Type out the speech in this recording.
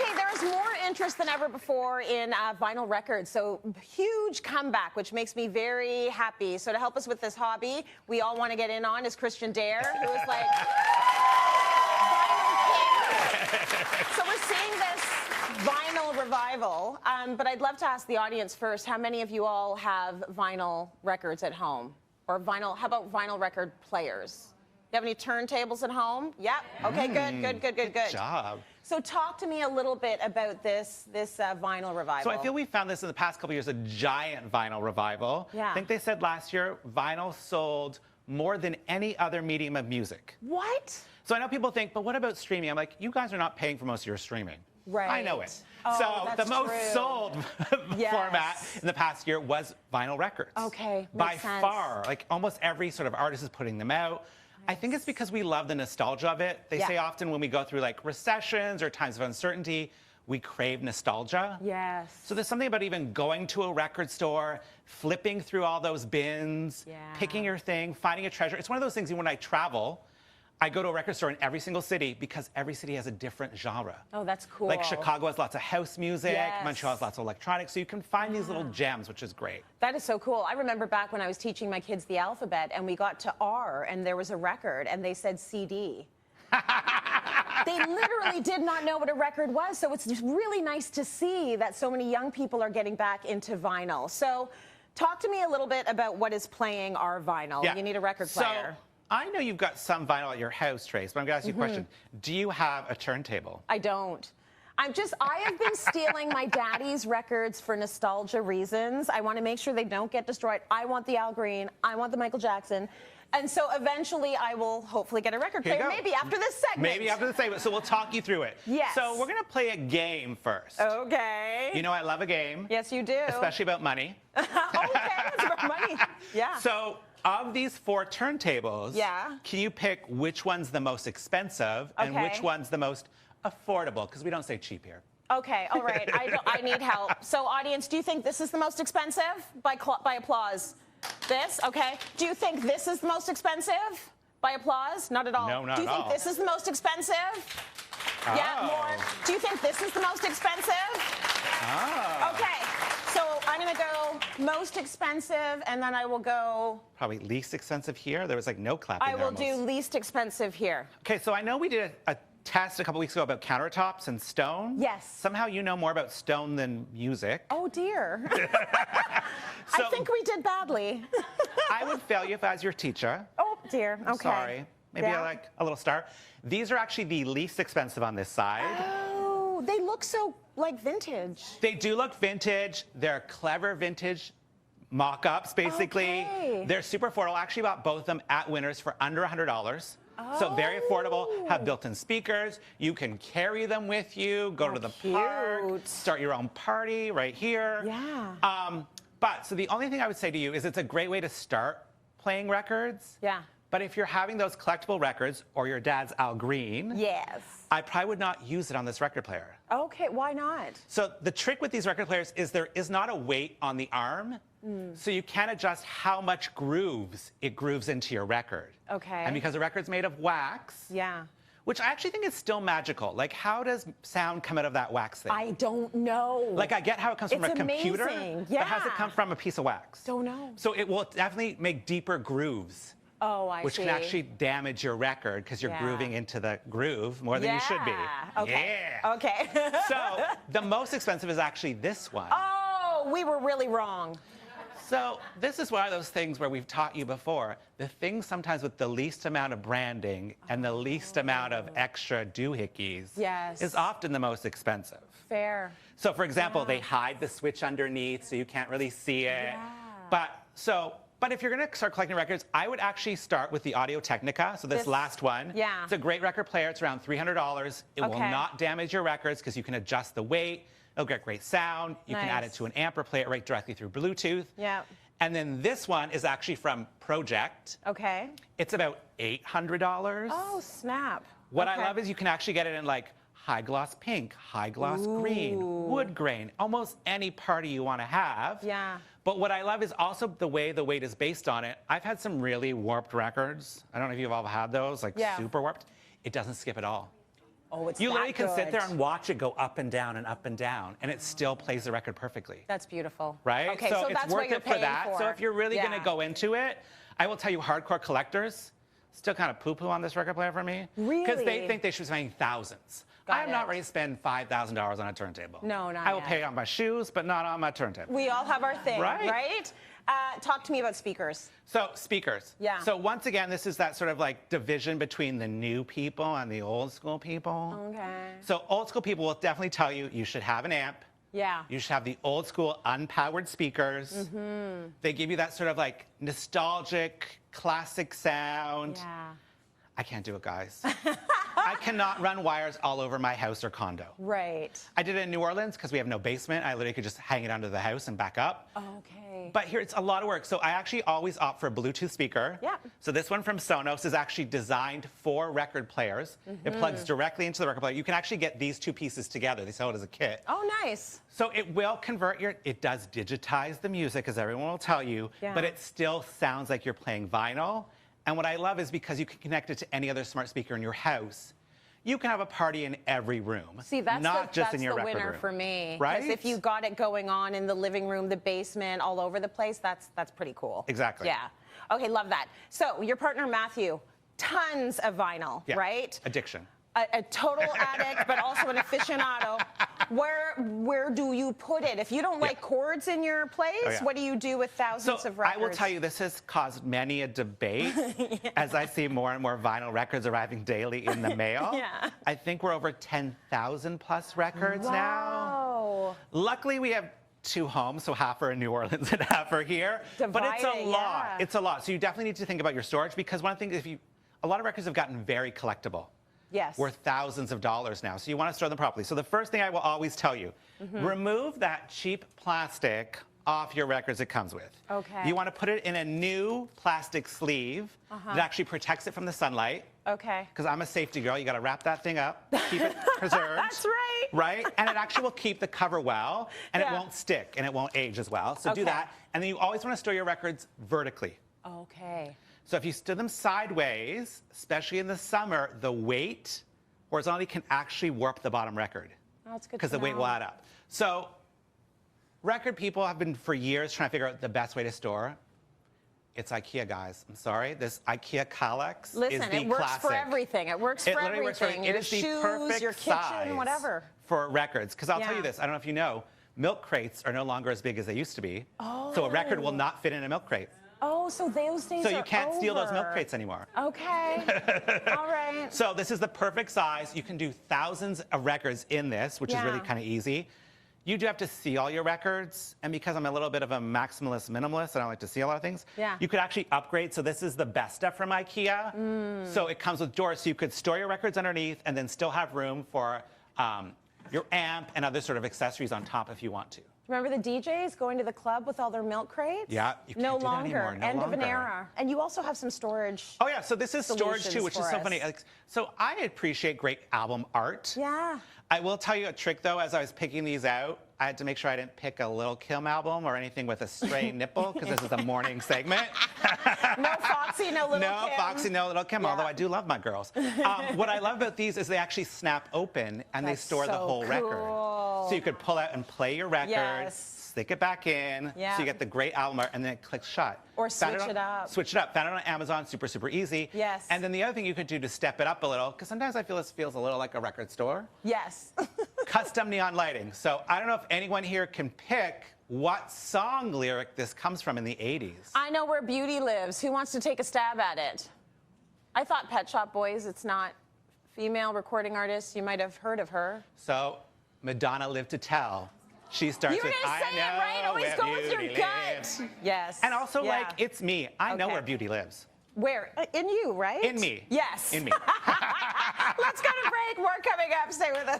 Okay, there's more interest than ever before in vinyl records. So huge comeback, which makes me very happy. So to help us with this hobby, we all want to get in on is Christian Dare, who is like vinyl king. So we're seeing this vinyl revival. But I'd love to ask the audience first, how many of you all have vinyl records at home? Or vinyl, how about vinyl record players? You have any turntables at home? Yep. Okay, good. Good job. So talk to me a little bit about this vinyl revival. So I feel we found this in the past couple of years, a giant vinyl revival. Yeah. I think they said last year vinyl sold more than any other medium of music. What? So I know people think, but what about streaming? I'm like, you guys are not paying for most of your streaming. Right. I know it. Oh, so the most true. sold format in the past year was vinyl records. Okay, by makes sense. far, like almost every sort of artist is putting them out. I think it's because we love the nostalgia of it. They say often when we go through like recessions or times of uncertainty, we crave nostalgia. Yes. So there's something about even going to a record store, flipping through all those bins, picking your thing, finding a treasure. It's one of those things when I travel, I go to a record store in every single city because every city has a different genre. Oh, that's cool. Like Chicago has lots of house music, Yes. Montreal has lots of electronics, so you can find these little gems, which is great. That is so cool. I remember back when I was teaching my kids the alphabet and we got to R and there was a record and they said CD. They literally did not know what a record was, so it's just really nice to see that so many young people are getting back into vinyl. So talk to me a little bit about what is playing our vinyl. Yeah. You need a record player. So, I know you've got some vinyl at your house, Trace, but I'm going to ask you a question. Do you have a turntable? I don't. I have been stealing my daddy's records for nostalgia reasons. I want to make sure they don't get destroyed. I want the Al Green. I want the Michael Jackson. And so eventually I will hopefully get a record player, maybe after this segment. Maybe after the segment. So we'll talk you through it. Yes. So we're going to play a game first. Okay. You know I love a game. Yes, you do. Especially about money. Okay, it's about money. Yeah. So of these 4 turntables, can you pick which one's the most expensive and which one's the most affordable? Because we don't say cheap here. Okay, all right. I need help. So audience, do you think this is the most expensive? By applause. This, okay. Do you think this is the most expensive? By applause? Not at all. No, not Do you at think all. this is the most expensive? Oh. Yeah, more. Do you think this is the most expensive? Oh. Okay, so I'm going to go most expensive, and then I will go... Probably least expensive here. There was like no clapping I there will do least expensive here. Okay, so I know we did a test a couple weeks ago about countertops and stone. Yes. Somehow you know more about stone than music. Oh, dear. So, I think we did badly. I would fail you if I was your teacher. Oh, dear. Okay. Sorry. Maybe I like a little star. These are actually the least expensive on this side. Oh, they look so, like, vintage. They do look vintage. They're clever vintage mock-ups, basically. Okay. They're super affordable. I actually bought both of them at Winners for under $100. So very affordable, have built-in speakers. You can carry them with you, go to the park, start your own party right here. Yeah. So the only thing I would say to you is it's a great way to start playing records. Yeah. But if you're having those collectible records or your dad's Al Green, Yes. I probably would not use it on this record player. Okay, why not? So the trick with these record players is there is not a weight on the arm, so you can adjust how much it grooves into your record. Okay. And because the record's made of wax, Yeah. which I actually think is still magical. Like, how does sound come out of that wax thing? I don't know. Like, I get how it comes from a computer, amazing. but how does it come from a piece of wax? Don't know. So it will definitely make deeper grooves. Oh, I see. Which can actually damage your record because you're grooving into the groove more than you should be. Okay. Yeah. Okay. So the most expensive is actually this one. Oh, we were really wrong. So this is one of those things where we've taught you before. The thing sometimes with the least amount of branding and the least amount of extra doohickeys is often the most expensive. Fair. So for example, they hide the switch underneath so you can't really see it. But if you're going to start collecting records, I would actually start with the Audio Technica, so this last one. Yeah. It's a great record player. It's around $300. It will not damage your records because you can adjust the weight. It'll get great sound. You can add it to an amp or play it right directly through Bluetooth. Yeah. And then this one is actually from Project. Okay. It's about $800. Oh, snap. What I love is you can actually get it in like high gloss pink, high gloss green, wood grain, almost any party you want to have. Yeah. But what I love is also the way the weight is based on it. I've had some really warped records. I don't know if you've all had those, like super warped. It doesn't skip at all. Oh, it's You that literally can sit good. there and watch it go up and down and up and down, and it still plays the record perfectly. That's beautiful. Right? Okay, so so it's that's worth what you're it for paying that. for. So if you're really Yeah. going to go into it, I will tell you, hardcore collectors still kind of poo-poo on this record player for me. Because they Really? think they should be spending thousands. Got I'm not it. ready to spend $5,000 on a turntable. No, not I will yet. pay on my shoes, but not on my turntable. We all have our thing, Right. right? Talk to me about speakers. So speakers. Yeah. So once again, this is that sort of like division between the new people and the old school people. Okay. So old school people will definitely tell you you should have an amp. Yeah. You should have the old school unpowered speakers. Mm-hmm. They give you that sort of like nostalgic, classic sound. Yeah. I can't do it, guys. I cannot run wires all over my house or condo. Right. I did it in New Orleans because we have no basement. I literally could just hang it under the house and back up. Okay. But here, it's a lot of work. So I actually always opt for a Bluetooth speaker. Yeah. So this one from Sonos is actually designed for record players. It plugs directly into the record player. You can actually get these two pieces together. They sell it as a kit. Oh, nice. So it will convert it does digitize the music, as everyone will tell you, Yeah. but it still sounds like you're playing vinyl. And what I love is because you can connect it to any other smart speaker in your house, you can have a party in every room. See, that's not just in your the record winner room. for me. Right? 'Cause if you got it going on in the living room, the basement, all over the place, that's pretty cool. Exactly. Yeah. Okay, love that. So your partner Matthew, tons of vinyl, Yeah. right? Addiction. A total addict, but also an aficionado. Where do you put it? If you don't like chords in your place, yeah. what do you do with thousands So of records? I will tell you, this has caused many a debate as I see more and more vinyl records arriving daily in the mail. Yeah. I think we're over 10,000 plus records now. Wow. Luckily, we have 2 homes, so half are in New Orleans and half are here. But it's a Divided, lot. yeah. It's a lot. So you definitely need to think about your storage because one thing, a lot of records have gotten very collectible. Yes. Worth thousands of dollars now. So you want to store them properly. So the first thing I will always tell you, remove that cheap plastic off your records it comes with. Okay. You want to put it in a new plastic sleeve that actually protects it from the sunlight. Okay. Because I'm a safety girl. You got to wrap that thing up, keep it preserved. That's right. Right? And it actually will keep the cover well, and Yeah. it won't stick, and it won't age as well. So do Okay. that. And then you always want to store your records vertically. Okay. So if you stood them sideways, especially in the summer, the weight horizontally can actually warp the bottom record Oh, that's good. because the weight will add up. So record people have been for years trying to figure out the best way to store. It's IKEA, guys. I'm sorry. This IKEA Kallax Listen, is the it works classic. for everything. It works for literally works for everything. It Your is the shoes, perfect your kitchen, size whatever. for records. Because I'll tell Yeah. you this. I don't know if you know, milk crates are no longer as big as they used to be. So a record will not fit in a milk crate. Oh, so those days So are you can't steal those milk over. crates anymore. Okay. All right. So this is the perfect size. You can do thousands of records in this, which is really Yeah. kind of easy. You do have to see all your records, and because I'm a little bit of a maximalist minimalist, I don't like to see a lot of things. Yeah. You could actually upgrade. So this is the best stuff from IKEA. So it comes with drawers, so you could store your records underneath, and then still have room for your amp and other sort of accessories on top if you want to. Remember the DJs going to the club with all their milk crates? Yeah, you can't no do that longer. anymore, no End of an longer. era. And you also have some storage. Oh yeah, so this is storage too, Solutions which is for so us. funny. So I appreciate great album art. Yeah. I will tell you a trick though, as I was picking these out, I had to make sure I didn't pick a Little Kim album or anything with a stray nipple, because this is a morning segment. No Foxy, no Little No Kim. Foxy, no Little Kim, Yeah. although I do love my girls. What I love about these is they actually snap open and they That's store the so whole record. cool. So you could pull out and play your record, Yes. stick it back in, Yeah. so you get the great album art, and then it clicks shut. Or Found switch it up. Switch it up. Found it on Amazon, super, super easy. Yes. And then the other thing you could do to step it up a little, because sometimes I feel this feels a little like a record store, Yes. custom neon lighting. So I don't know if anyone here can pick what song lyric this comes from in the 80s. I know where beauty lives. Who wants to take a stab at it? I thought Pet Shop Boys, it's not female recording artist. You might have heard of her. So Madonna Lived to Tell. She starts You were with, going to I say it, right? know Always where go with your beauty gut. lives. Yes. And also, Yeah. like, it's me. I know Okay. where beauty lives. Where? In you, right? In me. Yes. In me. Let's go to break. More coming up. Stay with us.